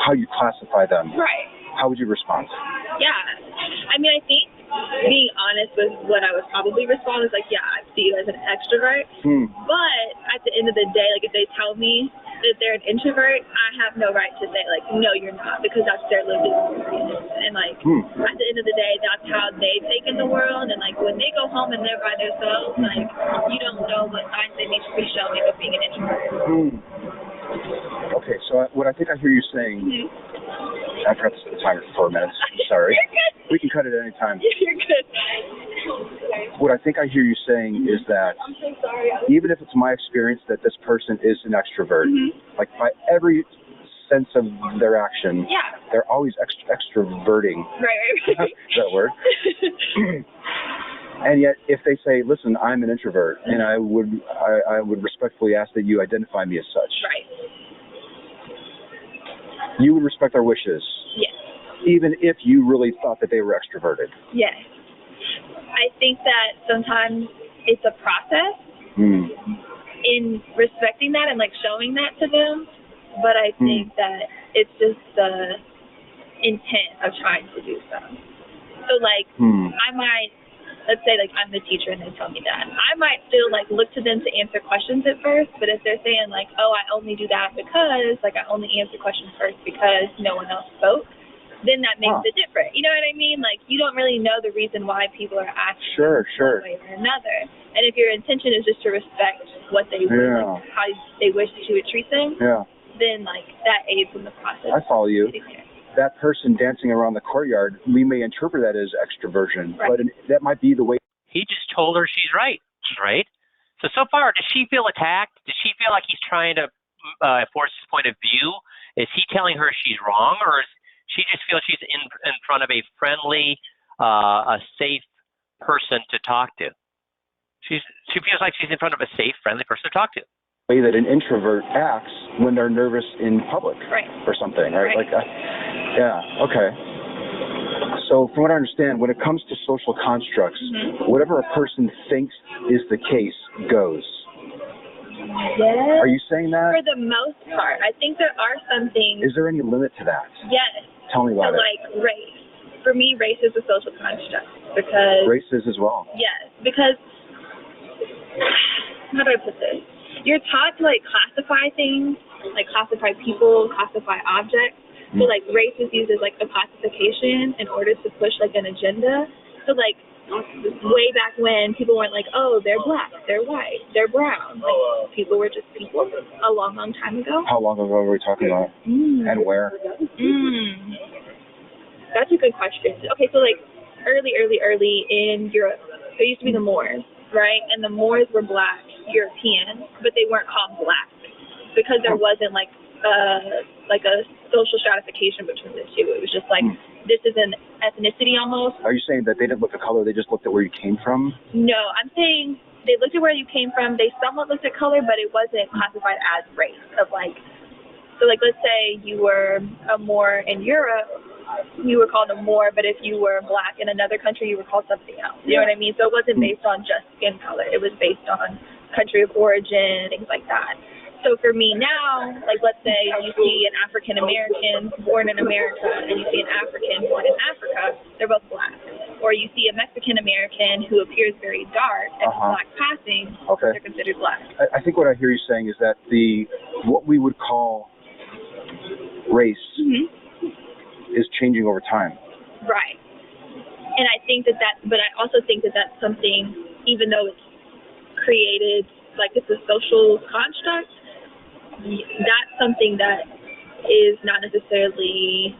how you classify them, Right. how would you respond? Yeah. I mean, I think being honest with what I would probably respond is like, yeah, I see you as an extrovert. But at the end of the day, like if they tell me that they're an introvert, I have no right to say like, no, you're not, because that's their lived experience. And like at the end of the day, that's how they take in the world. And like when they go home and they're by themselves, like you don't know what signs they need to be showing of being an introvert. Okay, so what I think I hear you saying, I forgot to set the timer for 4 minutes. Sorry. You're good. We can cut it any time. You're good. What I think I hear you saying is that I'm so sorry. even if it's my experience that this person is an extrovert, like by every sense of their action, they're always extroverting. Right. Is that a word? And yet, if they say, "Listen, I'm an introvert," and I would respectfully ask that you identify me as such, Right. you would respect our wishes, Yes. even if you really thought that they were extroverted. Yes. I think that sometimes it's a process in respecting that and like showing that to them, but I think that it's just the intent of trying to do so. So like I might, let's say like I'm the teacher and they tell me that, I might still like look to them to answer questions at first, but if they're saying like, oh, I only do that because like I only answer questions first because no one else spoke, then that makes it different. You know what I mean? Like you don't really know the reason why people are acting one way or another. And if your intention is just to respect what they like, how they wish that you would treat them, then like that aids in the process. I follow you. That person dancing around the courtyard, we may interpret that as extroversion, but that might be the way. He just told her she's right. Right? So far, does she feel attacked? Does she feel like he's trying to force his point of view? Is he telling her she's wrong, or is she just feels she's in front of a friendly, a safe person to talk to? She feels like she's in front of a safe, friendly person to talk to. Way that an introvert acts when they're nervous in public or something, right? Like, okay. So from what I understand, when it comes to social constructs, whatever a person thinks is the case goes. Yes. Are you saying that? For the most part. I think there are some things. Is there any limit to that? Yes. Tell me about it. Like race. For me, race is a social construct because. Race is as well. Yes, because how do I put this? You're taught to like classify things, like classify people, classify objects. So like race is used as like a classification in order to push like an agenda. So like way back when people weren't like, oh, they're black, they're white, they're brown. Like people were just people a long, long time ago. How long ago were we talking about? And where? That's a good question. Okay, so like early in Europe, there used to be the Moors, right? And the Moors were black Europeans, but they weren't called black because there wasn't like a social stratification between the two. It was just like this is an ethnicity almost. Are you saying that they didn't look at color, they just looked at where you came from? No, I'm saying they looked at where you came from. They somewhat looked at color, but it wasn't classified as race. Of like, so like let's say you were a Moor in Europe, you were called a Moor, but if you were black in another country, you were called something else. You know what I mean? So it wasn't based on just skin color. It was based on country of origin, things like that. So for me now, like let's say you see an African American born in America and you see an African born in Africa, they're both black. Or you see a Mexican American who appears very dark and black passing, they're considered black. I think what I hear you saying is that what we would call race is changing over time. Right. And I think but I also think that that's something, even though it's created, like it's a social construct, that's something that is not necessarily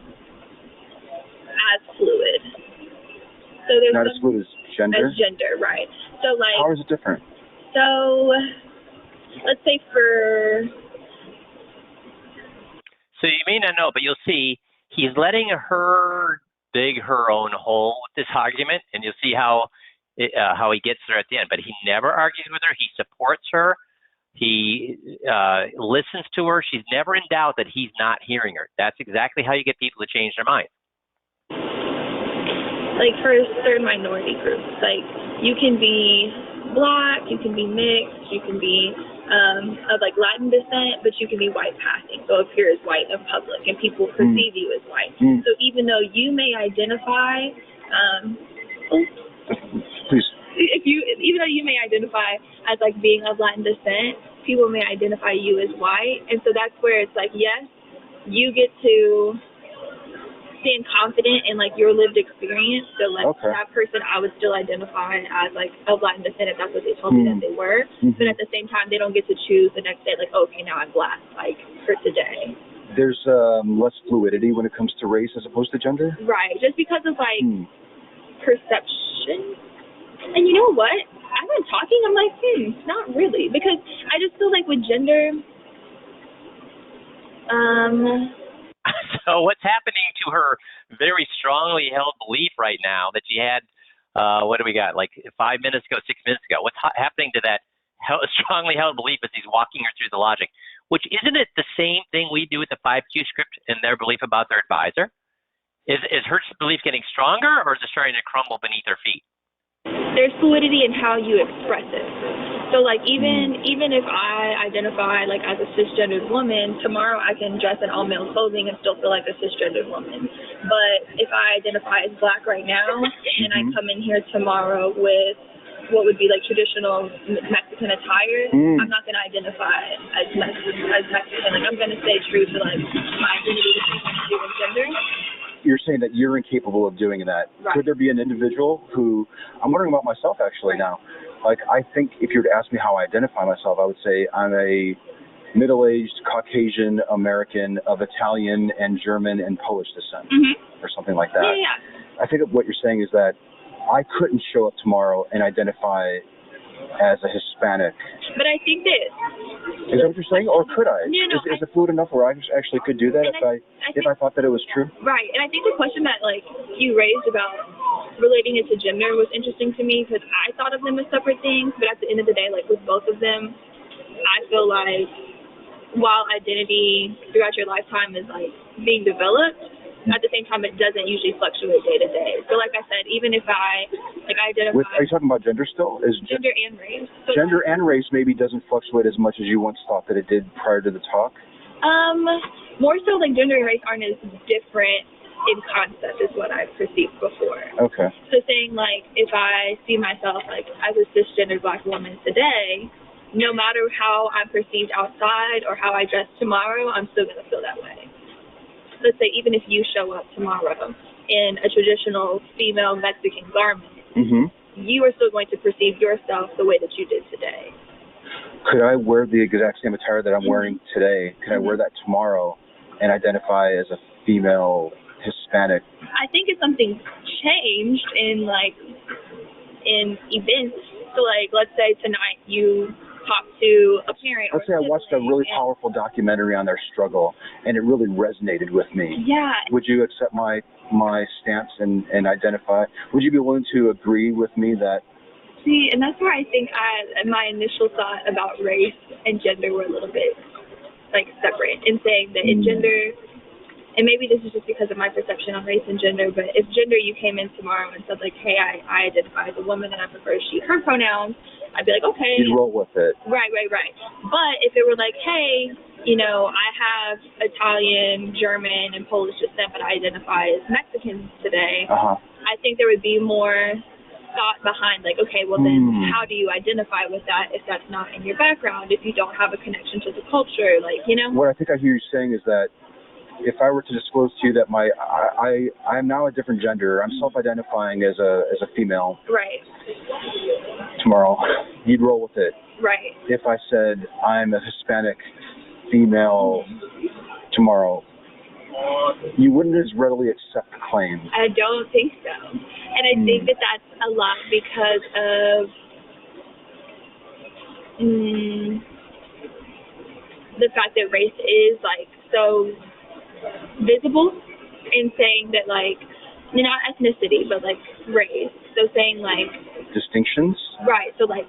as fluid. So there's not as fluid as gender? As gender, right. So like. How is it different? So let's say So you may not know, but you'll see he's letting her dig her own hole with this argument, and you'll see how he gets there at the end. But he never argues with her. He supports her. He listens to her. She's never in doubt that he's not hearing her. That's exactly how you get people to change their mind. Like for certain minority groups, like you can be Black, you can be mixed, you can be of like Latin descent, but you can be white passing, so appear as white in public, and people perceive you as white. So even though you may identify, Please. Even though you may identify as like being of Latin descent, people may identify you as white, and so that's where it's like, yes, you get to stand confident in like your lived experience. So like that person, I would still identify as like of Latin descent if that's what they told me that they were. But at the same time, they don't get to choose the next day, like, okay, now I'm Black, like for today. There's less fluidity when it comes to race as opposed to gender? Right, just because of like perception. And you know what? I've been talking, I'm like, not really. Because I just feel like with gender, So what's happening to her very strongly held belief right now that she had, what do we got, like 5 minutes ago, 6 minutes ago? What's happening to that strongly held belief as he's walking her through the logic? Which, isn't it the same thing we do with the 5Q script and their belief about their advisor? Is her belief getting stronger, or is it starting to crumble beneath her feet? There's fluidity in how you express it. So like even if I identify like as a cisgendered woman, tomorrow I can dress in all male clothing and still feel like a cisgendered woman. But if I identify as Black right now and I come in here tomorrow with what would be like traditional Mexican attire, I'm not going to identify as Mexican. Like I'm going to stay true to like my identity and gender. You're saying that you're incapable of doing that. Right. Could there be an individual who, I'm wondering about myself actually now. Like, I think if you were to ask me how I identify myself, I would say I'm a middle-aged Caucasian American of Italian and German and Polish descent, or something like that. Yeah. I think what you're saying is that I couldn't show up tomorrow and identify as a Hispanic. But I think that... Is that what you're saying? Or could I? No, is it fluid enough where I actually could do that if I thought that it was true? Right. And I think the question that like you raised about relating it to gender was interesting to me because I thought of them as separate things, but at the end of the day, like with both of them, I feel like while identity throughout your lifetime is like being developed, at the same time, it doesn't usually fluctuate day to day. So like I said, even if I identify... Are you talking about gender still? Gender and race. So gender and race maybe doesn't fluctuate as much as you once thought that it did prior to the talk? More so like gender and race aren't as different in concept as what I've perceived before. Okay. So saying like, if I see myself like as a cisgendered Black woman today, no matter how I'm perceived outside or how I dress tomorrow, I'm still going to feel that way. Let's say even if you show up tomorrow in a traditional female Mexican garment, you are still going to perceive yourself the way that you did today. Could I wear the exact same attire that I'm wearing today? Could I wear that tomorrow and identify as a female Hispanic? I think if something changed in events, so like let's say tonight you talk to a parent. Let's say I watched a really powerful documentary on their struggle, and it really resonated with me. Yeah. Would you accept my stance and identify? Would you be willing to agree with me that? See, and that's where I think my initial thought about race and gender were a little bit like separate in saying that in gender, and maybe this is just because of my perception on race and gender, but if gender you came in tomorrow and said like, hey, I identify as a woman and I prefer she, her pronouns, I'd be like, okay. You'd roll with it. Right. But if it were like, hey, you know, I have Italian, German, and Polish descent, but I identify as Mexican today, I think there would be more thought behind like, okay, well then how do you identify with that if that's not in your background, if you don't have a connection to the culture, like, you know? What I think I hear you saying is that if I were to disclose to you that I am now a different gender, I'm self-identifying as a female. Right. Tomorrow, you'd roll with it. Right. If I said I'm a Hispanic female tomorrow, you wouldn't as readily accept the claim. I don't think so. And I think that that's a lot because of the fact that race is like so visible in saying that like, not ethnicity, but like race. So saying like distinctions. Right. So like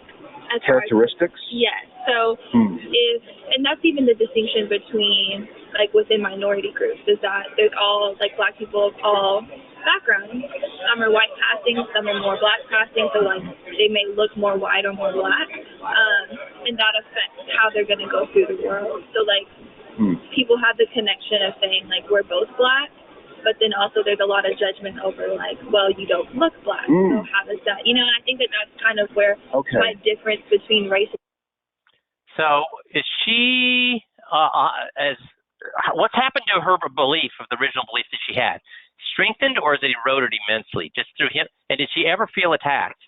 as characteristics. Yes. So and that's even the distinction between, like, within minority groups, is that there's all, like, Black people of all backgrounds. Some are white passing, some are more Black passing, so, like, they may look more white or more Black, and that affects how they're going to go through the world. So, like, people have the connection of saying, like, we're both Black, but then also there's a lot of judgment over, like, well, you don't look Black, so how does that, and I think that that's kind of where my difference between race. So is she, what's happened to her belief of the original belief that she had? Strengthened, or is it eroded immensely just through him? And did she ever feel attacked?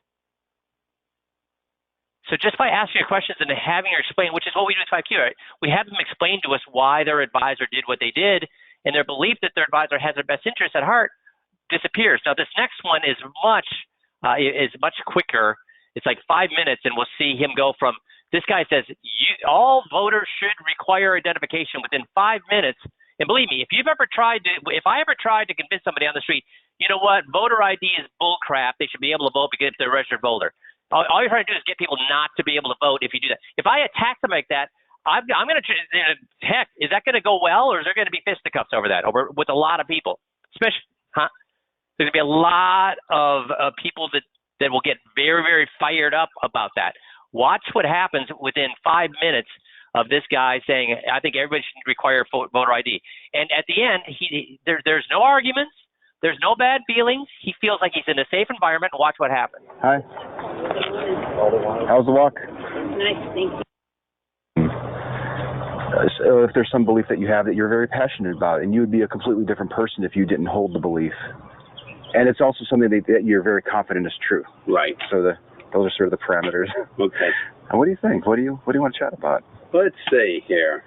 So just by asking her questions and having her explain, which is what we do with 5Q, right? We have them explain to us why their advisor did what they did, and their belief that their advisor has their best interest at heart disappears. Now, this next one is much quicker. It's like 5 minutes, and we'll see him go from, this guy says, all voters should require identification within 5 minutes. And believe me, if I ever tried to convince somebody on the street, you know what, voter ID is bull crap, they should be able to vote because they're a registered voter. All you're trying to do is get people not to be able to vote if you do that. If I attack them like that, I'm going to, heck, is that going to go well, or is there going to be fisticuffs over that, with a lot of people? Especially, there's going to be a lot of people that will get very, very fired up about that. Watch what happens within 5 minutes of this guy saying, I think everybody should require voter ID. And at the end, there's no arguments. There's no bad feelings. He feels like he's in a safe environment. Watch what happens. Hi. How's the walk? Nice, thank you. So if there's some belief that you have that you're very passionate about, and you would be a completely different person if you didn't hold the belief. And it's also something that you're very confident is true. Right. So those are sort of the parameters. Okay. And what do you think? What do you want to chat about? Let's see here.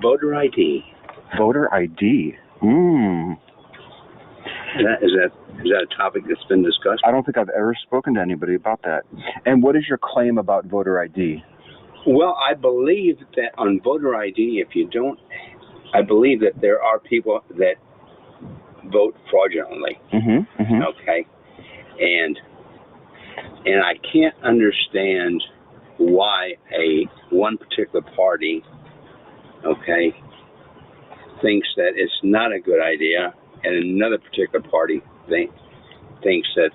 Voter ID. Voter ID. Is that a topic that's been discussed? I don't think I've ever spoken to anybody about that. And what is your claim about voter ID? Well, I believe that on voter ID, I believe that there are people that vote fraudulently. Okay. And I can't understand why one particular party, okay, thinks that it's not a good idea, and another particular party thinks that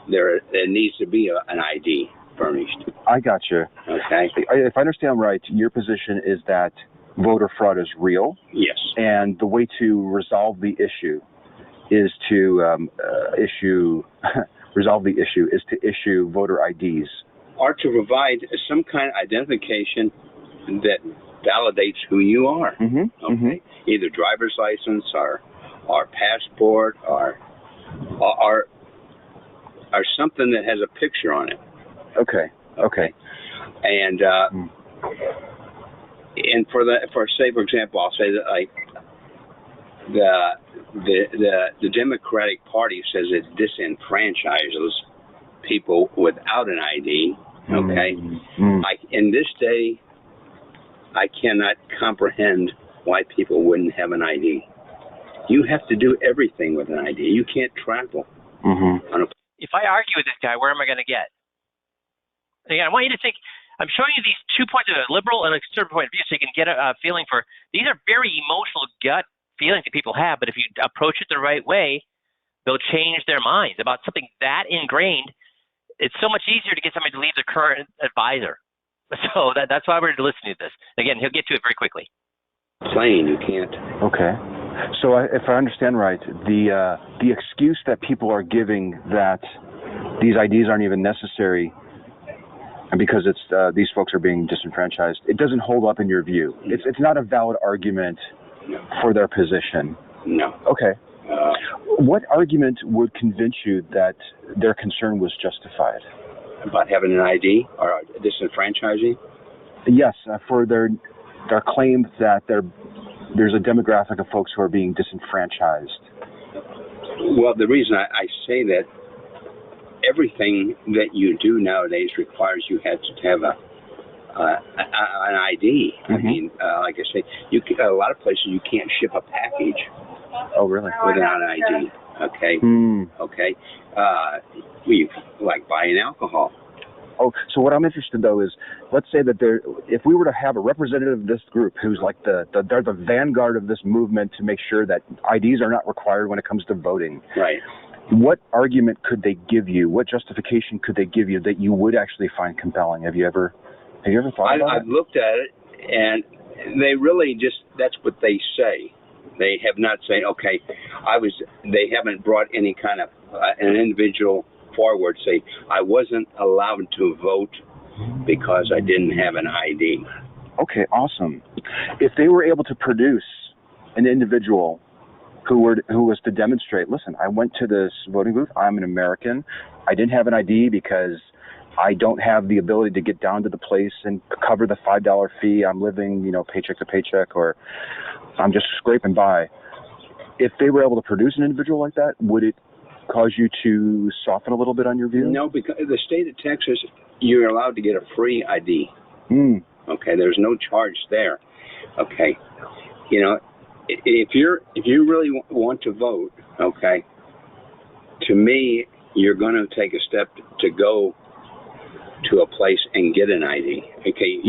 there needs to be an ID furnished. I got you. Okay. If I understand right, your position is that voter fraud is real. Yes. And the way to resolve the issue is to issue voter IDs. Or to provide some kind of identification that validates who you are. Okay. Either driver's license or passport or something that has a picture on it. Okay. And for example, I'll say that, like, the Democratic Party says it disenfranchises people without an ID. Okay. In this day, I cannot comprehend why people wouldn't have an ID. You have to do everything with an ID. You can't travel. If I argue with this guy, where am I going to get? Again, I want you to think, I'm showing you these 2 points of a liberal and a conservative point of view so you can get a feeling for, these are very emotional gut feelings that people have, but if you approach it the right way, they'll change their minds about something that ingrained. It's so much easier to get somebody to leave their current advisor. So that's why we're listening to this. Again, he'll get to it very quickly. Plain, you can't. Okay. So if I understand right, the excuse that people are giving that these IDs aren't even necessary, and because these folks are being disenfranchised, it doesn't hold up in your view. It's not a valid argument for their position. No. Okay. What argument would convince you that their concern was justified? About having an ID or disenfranchising? Yes, for their claim that there's a demographic of folks who are being disenfranchised. Well, the reason I say that, everything that you do nowadays requires you have to have an ID. I mean, like I say, a lot of places you can't ship a package. Oh, really? Without an ID. Okay. Mm. Okay. We like buying alcohol. Oh, so what I'm interested though is, let's say that if we were to have a representative of this group who's like they're the vanguard of this movement to make sure that IDs are not required when it comes to voting. Right. What argument could they give you? What justification could they give you that you would actually find compelling? Have you ever thought about it? I've looked at it, and they really that's what they say. They have not said, okay, they haven't brought any kind of an individual forward, say, I wasn't allowed to vote because I didn't have an ID. Okay, awesome. If they were able to produce an individual who was to demonstrate, listen, I went to this voting booth, I'm an American, I didn't have an ID because I don't have the ability to get down to the place and cover the $5 fee, I'm living, paycheck to paycheck, or I'm just scraping by. If they were able to produce an individual like that, would it cause you to soften a little bit on your view? No, because the state of Texas, you're allowed to get a free ID. Mm. Okay, there's no charge there. Okay, if you really want to vote, okay, to me, you're going to take a step to go to a place and get an ID. Okay,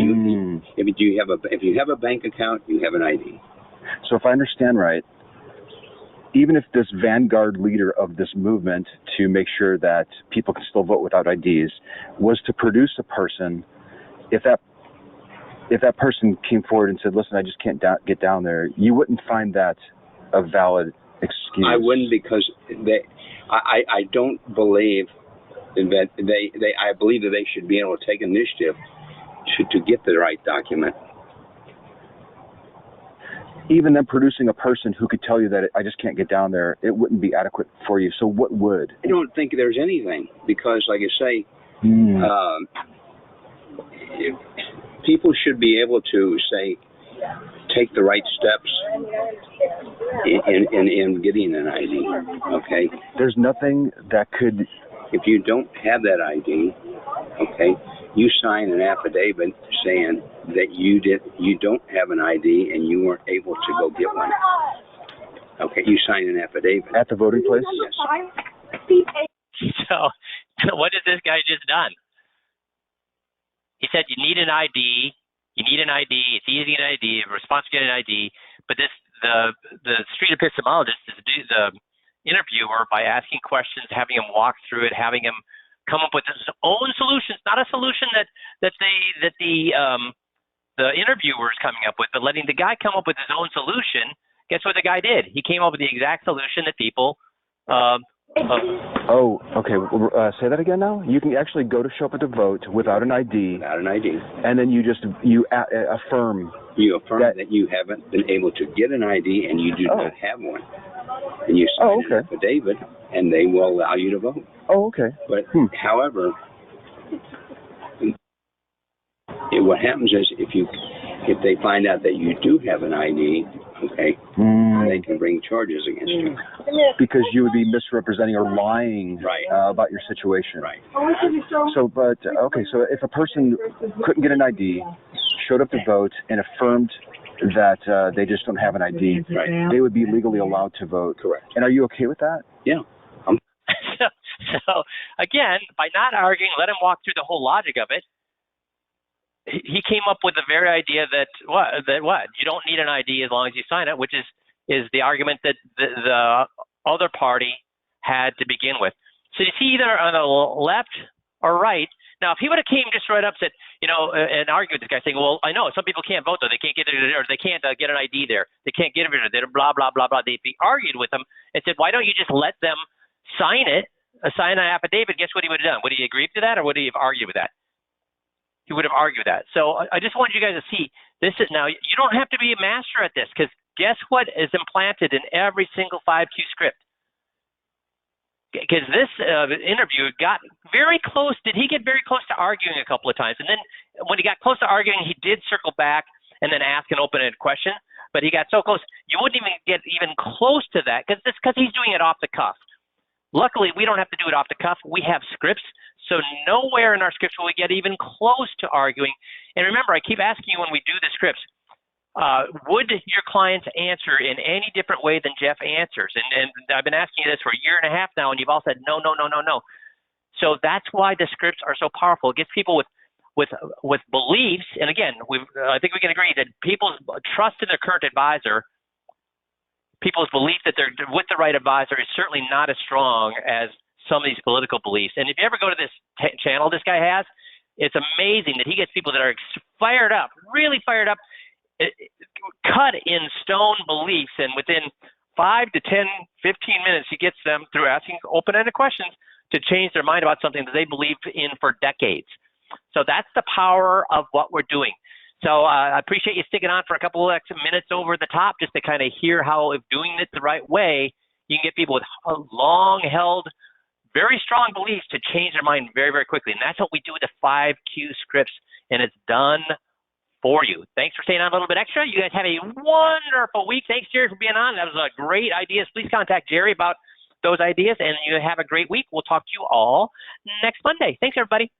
if you have a bank account, you have an ID. So if I understand right, even if this vanguard leader of this movement to make sure that people can still vote without IDs was to produce a person, if that person came forward and said, listen, I just can't get down there, you wouldn't find that a valid excuse? I wouldn't, because I don't believe that I believe that they should be able to take initiative to get the right document. Even them producing a person who could tell you that I just can't get down there, it wouldn't be adequate for you. So what would? I don't think there's anything, because, like I say, people should be able to take the right steps in getting an ID. Okay. There's nothing that could. If you don't have that ID, okay, you sign an affidavit saying that you don't have an ID and you weren't able to go get one. Okay, you sign an affidavit At the voting place? Yes. So, what has this guy just done? He said you need an ID. You need an ID. It's easy to get an ID. Response to get an ID. But the street epistemologist is the interviewer by asking questions, having him walk through it, having him come up with his own solutions, not a solution that the interviewer is coming up with, but letting the guy come up with his own solution. Guess what the guy did? He came up with the exact solution that people. Oh, okay. Say that again now. You can actually go to show up at the vote without an ID. Without an ID. And then you affirm. You affirm that you haven't been able to get an ID and you do not have one. And you sign an affidavit, and they will allow you to vote. Oh, okay. But, however, what happens is if they find out that you do have an ID, okay, they can bring charges against you. Because you would be misrepresenting or lying about your situation. Right. So, so if a person couldn't get an ID, showed up to vote, and affirmed that they just don't have an ID, they would be legally allowed to vote. Correct. And are you okay with that? Yeah. So again, by not arguing, let him walk through the whole logic of it. He came up with the very idea that you don't need an ID as long as you sign it, which is the argument that the other party had to begin with. So you see, either on the left or right. Now, if he would have came just right up, said, and argued with this guy, saying, well, I know some people can't vote though, they can't get it, or they can't get an ID there, they can't get it there, blah blah blah blah. They'd be argued with him and said, why don't you just let them sign an affidavit? Guess what he would have done? Would he agree to that, or would he have argued with that? He would have argued that. So I just wanted you guys to see this is now. You don't have to be a master at this, because guess what is implanted in every single 5Q script? Because this interview got very close. Did he get very close to arguing a couple of times? And then when he got close to arguing, he did circle back and then ask an open-ended question. But he got so close, you wouldn't even get even close to that, because he's doing it off the cuff. Luckily, we don't have to do it off the cuff. We have scripts. So nowhere in our scripts will we get even close to arguing. And remember, I keep asking you when we do the scripts, would your clients answer in any different way than Jeff answers? And I've been asking you this for a year and a half now, and you've all said no, no, no, no, no. So that's why the scripts are so powerful. It gets people with beliefs, and again, I think we can agree that people's trust in their current advisor, people's belief that they're with the right advisor, is certainly not as strong as some of these political beliefs. And if you ever go to this channel this guy has, it's amazing that he gets people that are fired up, really fired up, cut in stone beliefs, and within 5 to 10, 15 minutes, he gets them through asking open-ended questions to change their mind about something that they believed in for decades. So that's the power of what we're doing. So I appreciate you sticking on for a couple of extra minutes over the top just to kind of hear how, if doing it the right way, you can get people with long-held, very strong beliefs to change their mind very, very quickly. And that's what we do with the 5Q scripts, and it's done for you. Thanks for staying on a little bit extra. You guys have a wonderful week. Thanks, Jerry, for being on. That was a great ideas. Please contact Jerry about those ideas, and you have a great week. We'll talk to you all next Monday. Thanks, everybody.